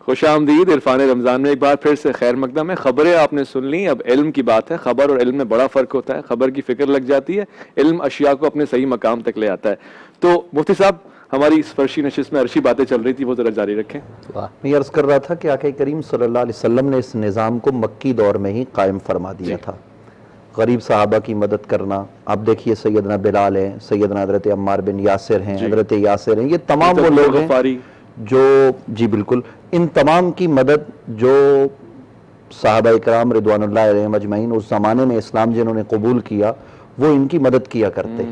خوش آمدید عرفان رمضان میں ایک بار پھر سے خیر مقدم ہے. خبریں آپ نے سن لی, اب علم کی بات ہے. خبر اور علم میں بڑا فرق ہوتا ہے. خبر کی فکر لگ جاتی ہے, علم اشیاء کو اپنے صحیح مقام تک لے آتا ہے. تو مفتی صاحب ہماری اس فرشی نشست میں عرشی باتیں چل رہی تھی, وہ ذرا جاری رکھیں. میں عرض کر رہا تھا کہ آقا کریم صلی اللہ علیہ وسلم نے اس نظام کو مکی دور میں ہی قائم فرما دیا تھا. غریب صحابہ کی مدد کرنا, آپ دیکھیے سیدنا بلال ہیں, سیدنا حضرت عمار بن یاسر ہیں, حضرت یاسر ہیں, یہ تمام وہ لوگ ہیں جو جی بالکل ان تمام کی مدد جو صحابہ اکرام رضوان اللہ علیہم اجمعین اس زمانے میں اسلام جنہوں نے قبول کیا وہ ان کی مدد کیا کرتے.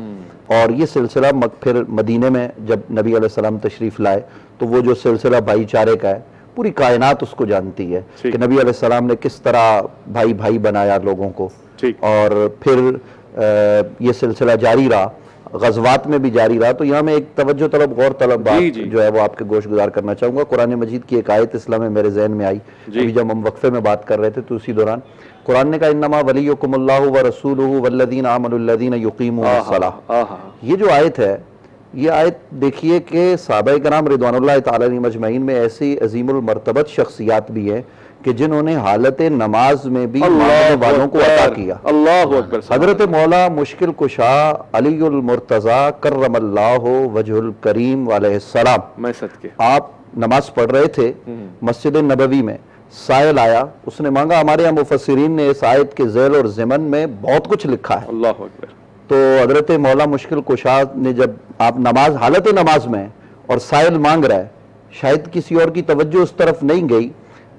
اور یہ سلسلہ پھر مدینے میں جب نبی علیہ السلام تشریف لائے تو وہ جو سلسلہ بھائی چارے کا ہے پوری کائنات اس کو جانتی ہے کہ نبی علیہ السلام نے کس طرح بھائی بھائی بنایا لوگوں کو. اور پھر یہ سلسلہ جاری رہا, غزوات میں بھی جاری رہا. تو یہاں میں ایک توجہ طلب غور طلب بات جو ہے وہ آپ کے گوش گزار کرنا چاہوں گا. قرآن مجید کی ایک آیت اسلام میں میرے ذہن میں آئی ابھی جب ہم وقفے میں بات کر رہے تھے, تو اسی دوران قرآن نے کہا انما ولیکم اللہ ورسولہ والذین آمنوا الذین یقیمون الصلاۃ. یہ جو آیت ہے, یہ آیت دیکھیے کہ صحابہ کرام رضوان اللہ تعالی علیہم اجمعین میں ایسی عظیم المرتبت شخصیات بھی ہیں کہ جنہوں نے حالت نماز میں بھی مانگنے والوں کو عطا کیا. اللہ اکبر. حضرت مولا مشکل کشا علی المرتضی کرم اللہ وجہ الکریم علیہ السلام, میں صدقے آپ نماز پڑھ رہے تھے مسجد نبوی میں, سائل آیا, اس نے مانگا. ہمارے یہاں مفسرین نے اس آیت کے ذیل اور ضمن میں بہت کچھ لکھا ہے. اللہ اکبر. تو حضرت مولا مشکل کشا نے جب آپ نماز حالت نماز میں اور سائل مانگ رہا ہے, شاید کسی اور کی توجہ اس طرف نہیں گئی,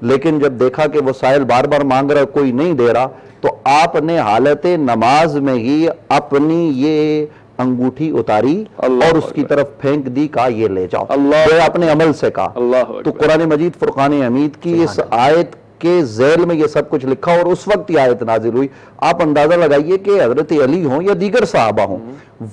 لیکن جب دیکھا کہ وہ سائل بار بار مانگ رہا ہے کوئی نہیں دے رہا, تو آپ نے حالت نماز میں ہی اپنی یہ انگوٹھی اتاری اور اس کی طرف پھینک دی, کہا یہ لے جاؤ. یہ اپنے عمل سے کہا. تو قرآن مجید فرقان حمید کی اس آیت کے ذیل میں یہ سب کچھ لکھا, اور اس وقت یہ آیت نازل ہوئی. آپ اندازہ لگائیے کہ حضرت علی ہوں یا دیگر صحابہ ہوں,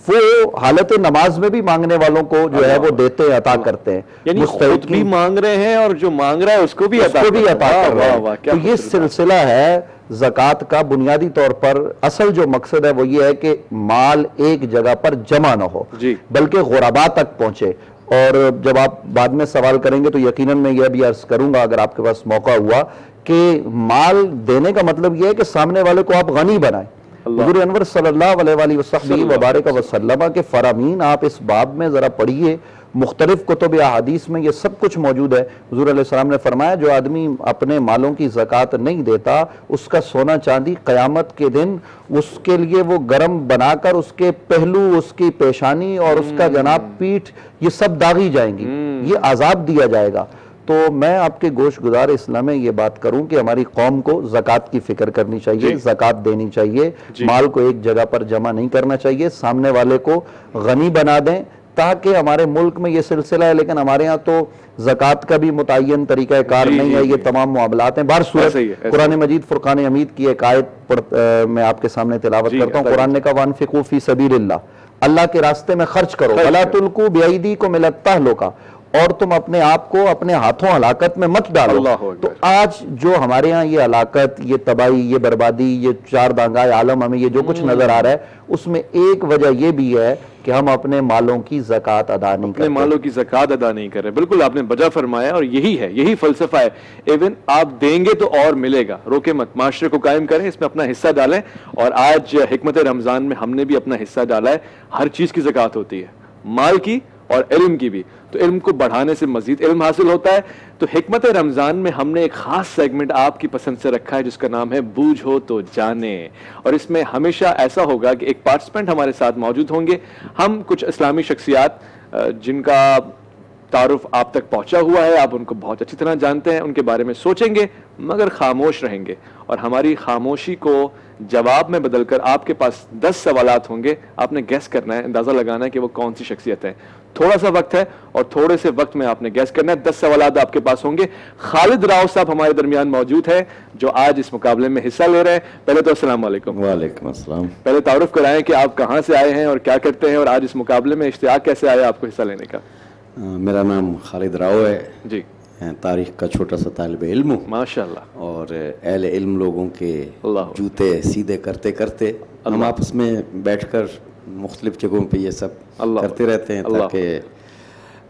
وہ حالت نماز میں بھی مانگنے والوں کو جو ہے وہ دیتے ہیں, عطا کرتے ہیں. یعنی خود بھی مانگ رہے ہیں اور جو مانگ رہا ہے اس کو بھی عطا کر رہے ہیں. تو یہ سلسلہ ہے زکوٰۃ کا. بنیادی طور پر اصل جو مقصد ہے وہ یہ ہے کہ مال ایک جگہ پر جمع نہ ہو بلکہ غرباء تک پہنچے. اور جب آپ بعد میں سوال کریں گے تو یقیناً میں یہ بھی عرض کروں گا اگر آپ کے پاس موقع ہوا کہ مال دینے کا مطلب یہ ہے کہ سامنے والے کو آپ غنی بنائیں. حضور انور صلی اللہ علیہ وآلہ وسلم وبارک وسلم کے فرامین آپ اس باب میں ذرا پڑھیے, مختلف کتب احادیث میں یہ سب کچھ موجود ہے. حضور علیہ السلام نے فرمایا جو آدمی اپنے مالوں کی زکوٰۃ نہیں دیتا اس کا سونا چاندی قیامت کے دن اس کے لیے وہ گرم بنا کر اس کے پہلو, اس کی پیشانی اور اس کا جناب پیٹھ یہ سب داغی جائیں گی, یہ عذاب دیا جائے گا. تو میں آپ کے گوش گزار اسلام میں یہ بات کروں کہ ہماری قوم کو زکوٰۃ کی فکر کرنی چاہیے, زکوٰۃ دینی چاہیے, مال کو ایک جگہ پر جمع نہیں کرنا چاہیے, سامنے والے کو غنی بنا دیں تاکہ ہمارے ملک میں یہ سلسلہ ہے. لیکن ہمارے ہاں تو زکوٰۃ کا بھی متعین طریقہ کار نہیں ہے, یہ تمام معاملات ہیں. بہرصورت قرآن مجید فرقان حمید کی ایک آیت میں آپ کے سامنے تلاوت کرتا ہوں. قرآن نے کہا وانفقوا فی سبیل اللہ, اللہ کے راستے میں خرچ کرو, ولا تلقوا بایدیکم الی التہلکہ, اور تم اپنے آپ کو اپنے ہاتھوں ہلاکت میں مت ڈالو. تو آج جو ہمارے ہاں یہ ہلاکت, یہ تباہی, یہ بربادی, یہ چار دانگائے عالم ہمیں یہ جو کچھ نظر آ رہا ہے, اس میں ایک وجہ یہ بھی ہے کہ ہم اپنے مالوں کی زکوٰۃ ادا نہیں کرتے. اپنے مالوں کی زکوٰۃ ادا نہیں کر رہے. بالکل آپ نے بجا فرمایا, اور یہی ہے, یہی فلسفہ ہے. ایون آپ دیں گے تو اور ملے گا, روکے مت, معاشرے کو قائم کریں, اس میں اپنا حصہ ڈالیں. اور آج حکمت رمضان میں ہم نے بھی اپنا حصہ ڈالا ہے. ہر چیز کی زکوٰۃ ہوتی ہے, مال کی اور علم کی بھی. تو علم کو بڑھانے سے مزید علم حاصل ہوتا ہے. تو حکمت رمضان میں ہم نے ایک خاص سیگمنٹ آپ کی پسند سے رکھا ہے جس کا نام ہے بوجھو تو جانے. اور اس میں ہمیشہ ایسا ہوگا کہ ایک پارٹیسپینٹ ہمارے ساتھ موجود ہوں گے. ہم کچھ اسلامی شخصیات جن کا تعارف آپ تک پہنچا ہوا ہے, آپ ان کو بہت اچھی طرح جانتے ہیں, ان کے بارے میں سوچیں گے مگر خاموش رہیں گے. اور ہماری خاموشی کو جواب میں بدل کر آپ کے پاس 10 سوالات ہوں گے. آپ نے گیس کرنا ہے, اندازہ لگانا ہے کہ وہ کون سی شخصیت ہے. تھوڑا سا وقت ہے اور تھوڑے سے وقت میں آپ نے گیس کرنا ہے. 10 سوالات آپ کے پاس ہوں گے. خالد راؤ صاحب ہمارے درمیان موجود ہیں جو آج اس مقابلے میں حصہ لے رہے ہیں. پہلے تو السلام علیکم. وعلیکم السلام. پہلے تعارف کرائیں کہ آپ کہاں سے آئے ہیں اور کیا کرتے ہیں, اور آج اس مقابلے میں اشتیاق کیسے آیا آپ کو حصہ لینے کا. میرا نام خالد راؤ ہے جی. تاریخ کا چھوٹا سا طالب علم ہوں ماشاءاللہ, اور اہل علم لوگوں کے جوتے سیدھے کرتے کرتے ہم آپس میں بیٹھ کر مختلف جگہوں پہ یہ سب کرتے رہتے ہیں تاکہ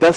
10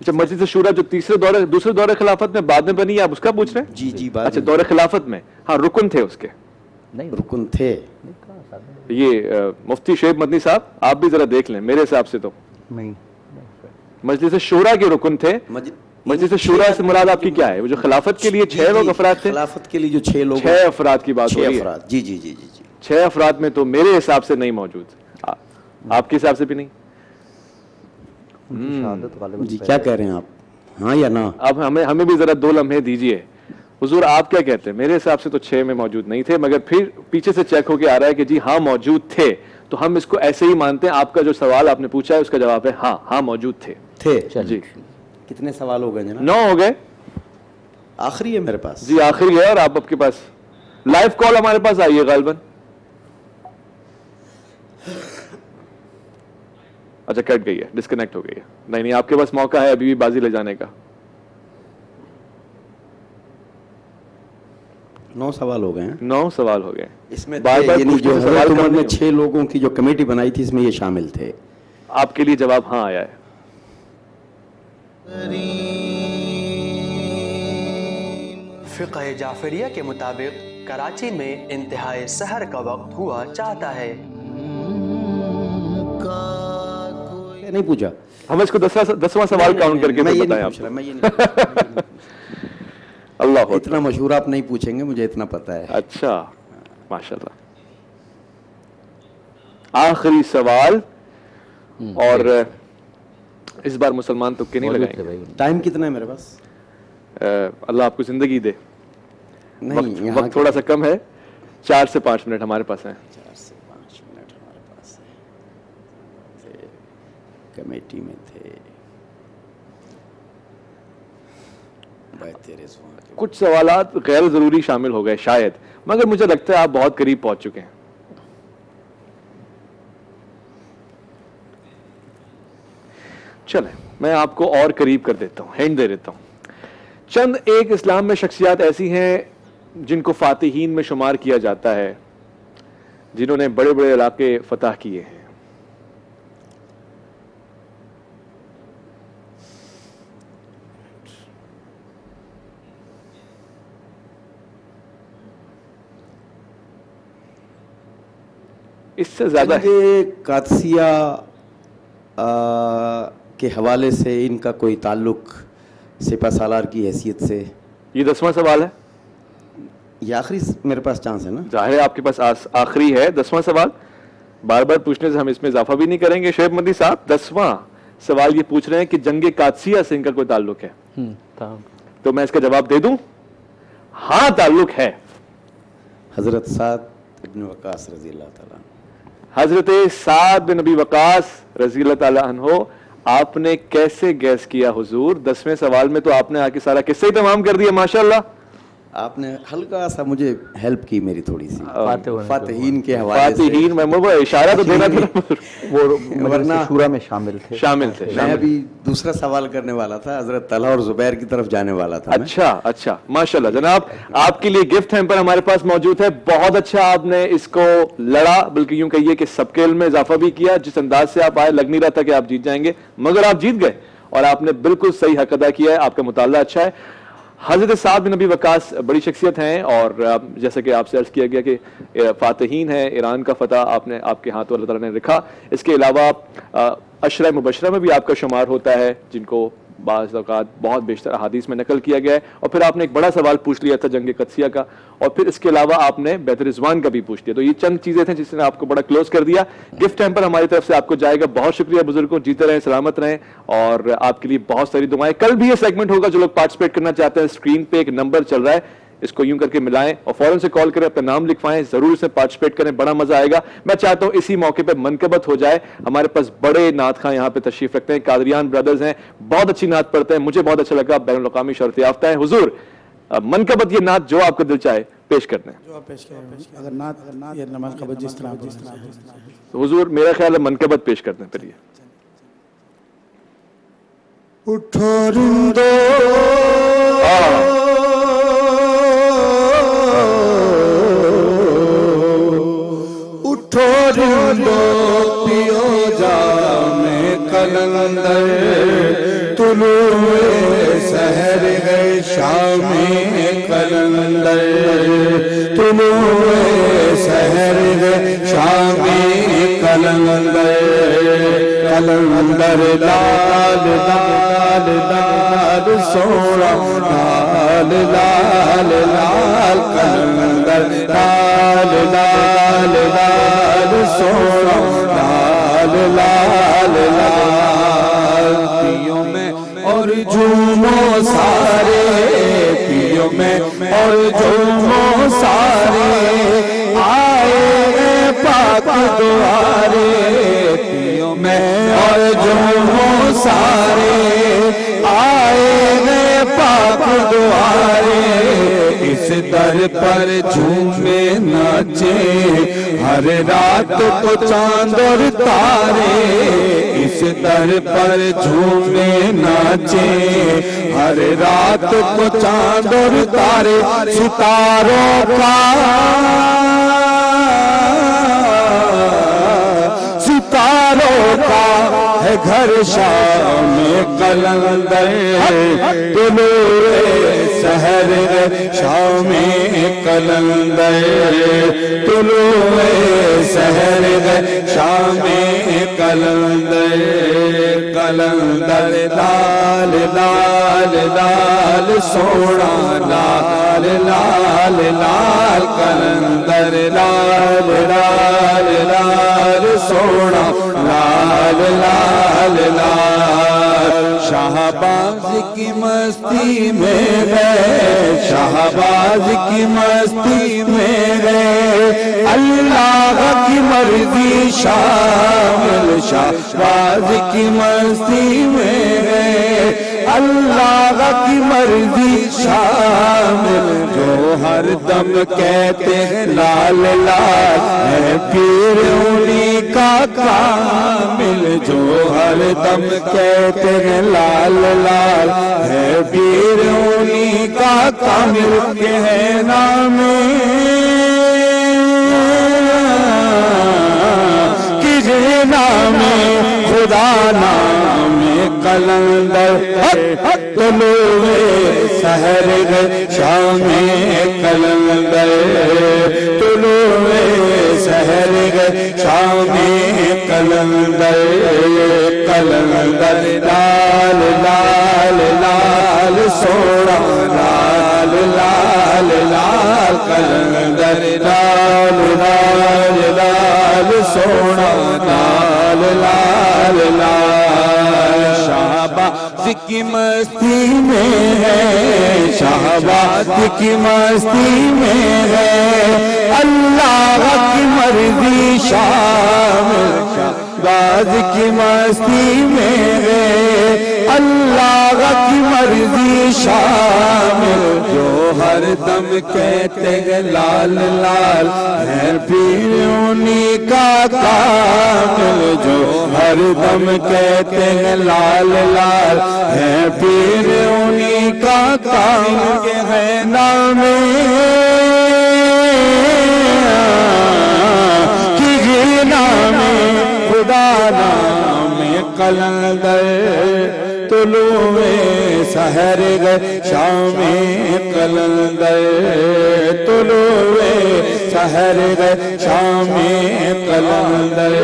اچھا مجلس شورا جو دوسرے دور خلافت میں بعد میں بنی ہے، آپ اس کا پوچھ رہے ہیں؟ جی جی اچھا دور خلافت میں، ہاں رکن تھے اس کے، نہیں رکن تھے. یہ مفتی شعیب مدنی صاحب آپ بھی ذرا دیکھ لیں، میرے حساب سے تو نہیں، مجلس شورا کے رکن تھے. مجلس شورا سے مراد آپ کی کیا ہے؟ وہ جو خلافت کے لیے 6 لوگ افراد تھے، خلافت کے لیے جو 6 لوگ، 6 افراد کی بات ہو 6 رہی ہے. افراد. جی جی جی جی جی 6 افراد میں تو میرے حساب سے نہیں موجود، آپ کے حساب سے بھی نہیں؟ شہادت غالباً جی کیا کہہ رہے ہیں آپ، ہاں یا نہ؟ اب ہمیں بھی ذرا 2 لمحے دیجئے. حضور آپ کیا کہتے ہیں؟ میرے حساب سے تو 6 میں موجود نہیں تھے، مگر پھر پیچھے سے چیک ہو کے آ رہا ہے کہ جی ہاں موجود تھے، تو ہم اس کو ایسے ہی مانتے ہیں. آپ کا جو سوال آپ نے پوچھا ہے اس کا جواب ہے ہاں موجود تھے. جی کتنے سوال ہو گئے جناب؟ 9 ہو گئے. آخری ہے میرے پاس. جی آخری ہے، اور آپ کے پاس لائیو کال ہمارے پاس آئی ہے غالباً. اچھا کٹ گئی ہے، ڈسکنیکٹ ہو گئی ہے. نہیں آپ کے پاس موقع ہے ابھی بھی بازی لے جانے کا. 9 سوال ہو گئے ہیں. 9 سوال ہو گئے. اس میں بار بار یعنی جو پوچھنے سے حضرت سوال عمر کرنے نے 6 لوگوں کی جو کمیٹی بنائی تھی اس میں یہ شامل تھے. آپ کے لیے جواب ہاں آیا ہے. فقہ جعفریہ کے مطابق کراچی میں انتہائی سحر کا وقت ہوا چاہتا ہے. نہیں پوچھا ہم اس کو 10واں سوال کاؤنٹ کر کے میں یہ بتائیں نہیں آپ پوچھ رہا، میں یہ نہیں پوچھ رہا. اللہ اتنا مشہور آپ نہیں پوچھیں گے، مجھے اتنا پتا ہے. اچھا ماشاءاللہ. آخری سوال، اور اس بار مسلمان تکے نہیں لگائیں گے. ٹائم کتنا ہے میرے پاس؟ اللہ آپ کو زندگی دے. نہیں وقت تھوڑا سا کم ہے، 4 سے 5 منٹ ہمارے پاس ہیں. 4 سے 5 منٹ ہمارے پاس ہے. کمیٹی میں تھے کچھ سوالات غیر ضروری شامل ہو گئے شاید، مگر مجھے لگتا ہے آپ بہت قریب پہنچ چکے ہیں. چلیں میں آپ کو اور قریب کر دیتا ہوں، ہینڈ دے دیتا ہوں. چند ایک اسلام میں شخصیات ایسی ہیں جن کو فاتحین میں شمار کیا جاتا ہے، جنہوں نے بڑے بڑے علاقے فتح کیے ہیں. اس سے زیادہ قادسیہ کے حوالے سے ان کا کوئی تعلق سپہ سالار کی حیثیت سے؟ یہ 10واں سوال ہے. یہ آخری میرے پاس چانس ہے نا؟ ظاہر ہے آپ کے پاس آخری ہے 10واں سوال. بار بار پوچھنے سے ہم اس میں اضافہ بھی نہیں کریں گے. شعیب مدنی صاحب 10واں سوال یہ پوچھ رہے ہیں کہ جنگ قادسیہ سے ان کا کوئی تعلق ہے، تو میں اس کا جواب دے دوں؟ ہاں تعلق ہے. حضرت سعد بن وقاص رضی اللہ تعالیٰ عنہ. حضرت سعد بن نبی وقاص رضی اللہ تعالیٰ عنہ. آپ نے کیسے گیس کیا حضور؟ 10ویں سوال میں تو آپ نے آ کے سارا قصہ ہی تمام کر دیا ماشاءاللہ. آپ نے ہلکا سا مجھے ہیلپ کی میری تھوڑی سی فاتحین کے حوالے سے. فاتحین میں اشارہ تو دینا تھا، وہ مجلس شورا میں شامل تھے. میں ابھی دوسرا سوال کرنے والا تھا، حضرت طلحہ اور زبیر کی طرف جانے والا تھا. اچھا ماشاءاللہ. جناب آپ کے لیے گفٹ ہیمپر ہمارے پاس موجود ہے. بہت اچھا آپ نے اس کو لڑا، بلکہ یوں کہیے کہ سب کے علم میں اضافہ بھی کیا. جس انداز سے آپ آئے لگ نہیں رہا تھا کہ آپ جیت جائیں گے، مگر آپ جیت گئے اور آپ نے بالکل صحیح حق ادا کیا ہے. آپ کا مطالعہ اچھا ہے. حضرت سعد بن نبی وقاص بڑی شخصیت ہیں، اور جیسا کہ آپ سے عرض کیا گیا کہ فاتحین ہیں. ایران کا فتح آپ کے ہاتھوں اللہ تعالیٰ نے رکھا. اس کے علاوہ عشرہ مبشرہ میں بھی آپ کا شمار ہوتا ہے، جن کو بعض اوقات بہت بیشتر احادیث میں نقل کیا گیا ہے. اور پھر آپ نے ایک بڑا سوال پوچھ لیا تھا جنگ قادسیہ کا، اور پھر اس کے علاوہ آپ نے بیت رضوان کا بھی پوچھ لیا. تو یہ چند چیزیں تھیں جس نے آپ کو بڑا کلوز کر دیا. گفٹ ہیمپر ہماری طرف سے آپ کو جائے گا. بہت شکریہ بزرگوں، جیتے رہیں، سلامت رہیں، اور آپ کے لیے بہت ساری دعائیں. کل بھی یہ سیگمنٹ ہوگا. جو لوگ پارٹیسپیٹ کرنا چاہتے ہیں، اسکرین پہ ایک نمبر چل رہا ہے، اس کو یوں کر کے ملائیں اور فوراً سے کال کریں، اپنا نام لکھوائیں، ضرور اس میں پارٹیسپیٹ کریں. بڑا مزہ آئے گا. میں چاہتا ہوں اسی موقع پہ منقبت ہو جائے. ہمارے پاس بڑے نعت خواں یہاں پہ تشریف رکھتے ہیں، قادریان برادرز ہیں، بہت اچھی نعت پڑھتے ہیں. مجھے بہت اچھا لگا. بین الاقوامی شہرت یافتہ ہیں. حضور منقبت یہ نعت جو آپ کا دل چاہے پیش کرتے ہیں. اگر نعت یہ نماز کا جس طرح حضور میرا خیال ہے منقبت پیش کرتے ہیں. پھر یہ اٹھو رندو اٹھو رندو پیو جام کلندر تو طلوع سحر ہے شام قلندر طلوع سحر ہے شام قلندر قلندر لال لال لال سونا لال لال لال قلندر لال لال لال سونا لال لال لال پیوں میں اور جھومو سارے پیوں میں اور جھومو سارے آئے پاک دوارے پیوں میں اور جھومو سارے آئے پاک دوارے اس در پر جھومے ناچے ہر رات کو چاند اور تارے اس در پر جھومے ناچے ہر رات کو چاند اور تارے ستاروں کا ہے گھر شام قلندر طلوع سحر شام قلندر طلوع سحر شام قلندر قلندر لال لال لال سونا لال لال لال قلندر لال لال لال سونا لال لال لال شہباز کی مستی میں گئے شہباز کی مستی میں گئے اللہ کی مرضی شامل شہباز کی مستی میں گئے اللہ کی مرضی شامل جو ہر دم کہتے ہیں لال لال ہے پیر انہی کا کامل جو ہر دم کہتے ہیں لال لال ہے پیر انہی کا کامل کہ ہے نام کجے نام خدا نام قلندر طلوع سحر شام قلندر طلوع سحر شام قلندر قلندر لال لال لال سونا لال لال لال قلندر لال لال لال سونا لال لال لال شہباز کی مستی میں ہے شہباز کی مستی میں ہے اللہ کی مرضی شامل شہباز کی مستی میں ہے اللہ کی مرضی شامل جو ہر دم کہتے ہیں لال لال ہے پیر انہی کا کامل جو ہر دم کہتے ہیں لال لال ہے پیر انہی کا کامل کہ ہے نام کیجئے نام خدا نام قلندر طلوع سحر شام قلندر طلوع سحر شام قلندر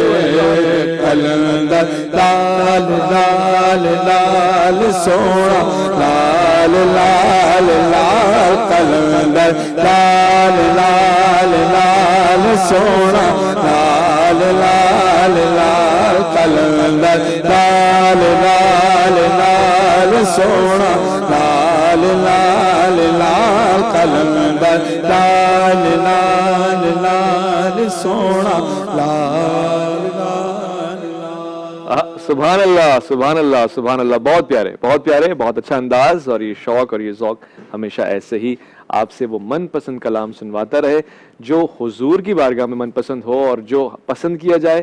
قلندر لال لال لال سونا لال لال لال قلندر لال لال لال سونا لال لال لال قلندر لال لال لال سونا لال لال لال قلندر لال لال لال سونا لال لال سبحان اللہ سبحان اللہ سبحان اللہ. بہت پیارے بہت اچھا انداز, اور یہ شوق اور یہ ذوق ہمیشہ ایسے ہی آپ سے وہ من پسند کلام سنواتا رہے جو حضور کی بارگاہ میں من پسند ہو اور جو پسند کیا جائے